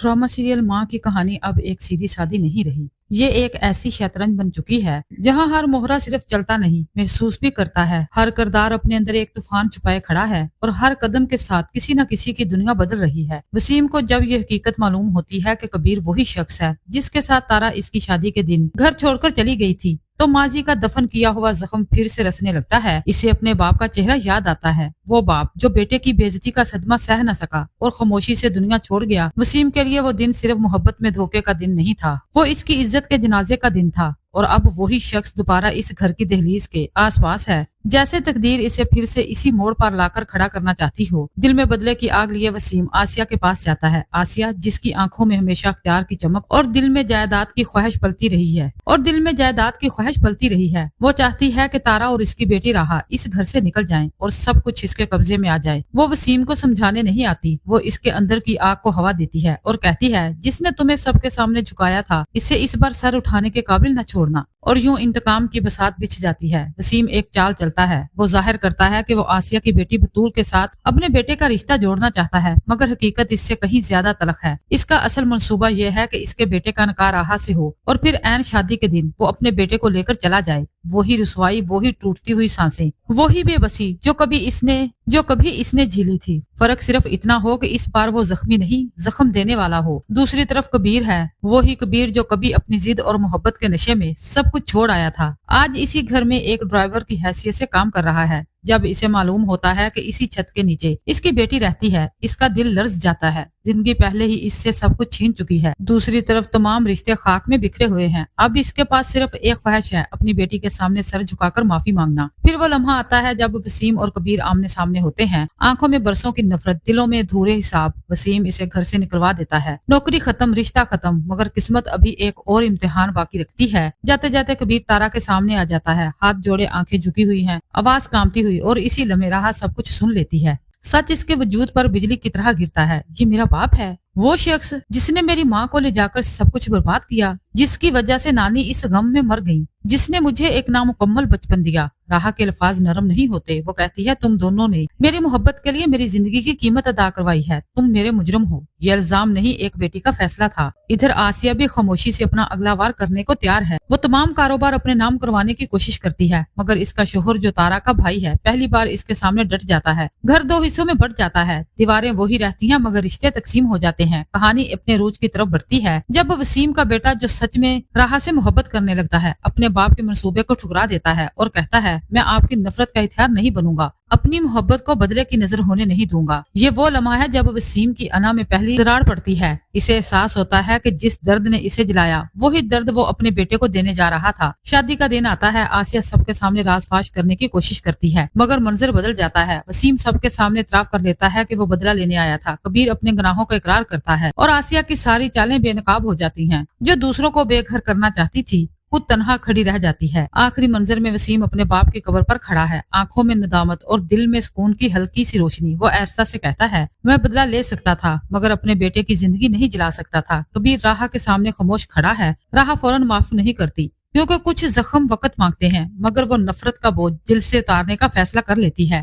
Drama serial माँ की कहानी अब एक सीधी सादी नहीं रही। ये एक ऐसी शतरंज बन चुकी है जहाँ हर मोहरा सिर्फ चलता नहीं, महसूस भी करता है। हर किरदार अपने अंदर एक तूफान छुपाए खड़ा है और हर कदम के साथ किसी न किसी की दुनिया बदल रही है। वसीम को जब ये हकीकत मालूम होती है कि कबीर वही शख्स है जिसके साथ तारा इसकी शादी के दिन घर छोड़कर चली गई थी, तो माजी का दफन किया हुआ जख्म फिर से रसने लगता है। इसे अपने बाप का चेहरा याद आता है, वो बाप जो बेटे की बेइज्जती का सदमा सह न सका और खामोशी से दुनिया छोड़ गया। वसीम के लिए वो दिन सिर्फ मोहब्बत में धोखे का दिन नहीं था, वो इसकी इज्जत के जनाजे का दिन था। और अब वही शख्स दोबारा इस घर की दहलीज के आसपास है, जैसे तकदीर इसे फिर से इसी मोड़ पर लाकर खड़ा करना चाहती हो। दिल में बदले की आग लिए वसीम आसिया के पास जाता है। आसिया जिसकी आंखों में हमेशा अख्तियार की चमक और दिल में जायदाद की ख्वाहिश पलती रही है। वो चाहती है कि तारा और इसकी बेटी राहा इस घर से निकल जाएं और सब कुछ इसके कब्जे में आ जाए। वो वसीम को समझाने नहीं आती, वो इसके अंदर की आग को हवा देती है और कहती है, जिसने तुम्हें सबके सामने झुकाया था, इसे इस बार सर उठाने के काबिल न छोड़ना। और यूं इंतकाम की बसात बिछ जाती है। वसीम एक चाल चलता है, वो जाहिर करता है कि वो आसिया की बेटी बतूल के साथ अपने बेटे का रिश्ता जोड़ना चाहता है, मगर हकीकत इससे कहीं ज्यादा तलख है। इसका असल मंसूबा यह है कि इसके बेटे का निकाह राहा से हो और फिर ऐन शादी के दिन वो अपने बेटे को लेकर चला जाए। वही रुसवाई, वही टूटती हुई सांसें, वही बेबसी जो कभी इसने झीली थी। फर्क सिर्फ इतना हो कि इस बार वो जख्मी नहीं, जख्म देने वाला हो। दूसरी तरफ कबीर है, वही कबीर जो कभी अपनी जिद और मोहब्बत के नशे में सब कुछ छोड़ आया था, आज इसी घर में एक ड्राइवर की हैसियत से काम कर रहा है। जब इसे मालूम होता है कि इसी छत के नीचे इसकी बेटी रहती है, इसका दिल लर्ज जाता है। जिंदगी पहले ही इससे सब कुछ छीन चुकी है। दूसरी तरफ तमाम रिश्ते खाक में बिखरे हुए हैं। अब इसके पास सिर्फ एक ख्वाहिश है, अपनी बेटी के सामने सर झुकाकर माफी मांगना। फिर वो लम्हा आता है जब वसीम और कबीर आमने सामने होते हैं, आंखों में बरसों की नफरत, दिलों में अधूरे हिसाब। वसीम इसे घर से निकलवा देता है, नौकरी खत्म, रिश्ता खत्म, मगर किस्मत अभी एक और इम्तिहान बाकी रखती है। जाते जाते कबीर तारा के सामने आ जाता है, हाथ जोड़े, आंखें झुकी हुई हैं, आवाज कांपती हुई, और इसी लम्हे राहा सब कुछ सुन लेती है। सच इसके वजूद पर बिजली की तरह गिरता है। ये मेरा बाप है, वो शख्स जिसने मेरी माँ को ले जाकर सब कुछ बर्बाद किया, जिसकी वजह से नानी इस गम में मर गई, जिसने मुझे एक नामुकम्मल बचपन दिया। राहा के अल्फाज नरम नहीं होते, वो कहती है, तुम दोनों ने मेरी मोहब्बत के लिए मेरी जिंदगी की कीमत अदा करवाई है, तुम मेरे मुजरिम हो। ये इल्जाम नहीं, एक बेटी का फैसला था। इधर आसिया भी खामोशी से अपना अगला वार करने को तैयार है। वो तमाम कारोबार अपने नाम करवाने की कोशिश करती है, मगर इसका शोहर जो तारा का भाई है, पहली बार इसके सामने डट जाता है। घर दो हिस्सों में बंट जाता है, दीवारें वही रहती हैं मगर रिश्ते तकसीम हो जाते हैं। कहानी अपने रूज की तरफ बढ़ती है जब वसीम का बेटा, जो सच में राहा से मोहब्बत करने लगता है, अपने बाप के मंसूबे को ठुकरा देता है और कहता है, मैं आपकी नफरत का हथियार नहीं बनूंगा, अपनी मोहब्बत को बदले की नजर होने नहीं दूंगा। ये वो लम्हा है जब वसीम की अना में पहली दरार पड़ती है। इसे एहसास होता है कि जिस दर्द ने इसे जलाया, वही दर्द वो अपने बेटे को देने जा रहा था। शादी का दिन आता है, आसिया सबके सामने राजफाश करने की कोशिश करती है, मगर मंजर बदल जाता है। वसीम सबके सामने इतराफ कर लेता है कि वो बदला लेने आया था। कबीर अपने गुनाहों का इकरार करता है और आसिया की सारी चालें बेनकाब हो जाती हैं। जो दूसरों को बेघर करना चाहती थी, खुद तनहा खड़ी रह जाती है। आखिरी मंजर में वसीम अपने बाप की कब्र पर खड़ा है, आंखों में नदामत और दिल में सुकून की हल्की सी रोशनी। वो ऐसा से कहता है, मैं बदला ले सकता था मगर अपने बेटे की जिंदगी नहीं जला सकता था। कबीर राहा के सामने खामोश खड़ा है। राहा फौरन माफ नहीं करती, क्योंकि कुछ जख्म वक्त मांगते हैं, मगर वो नफरत का बोझ दिल से उतारने का फैसला कर लेती है।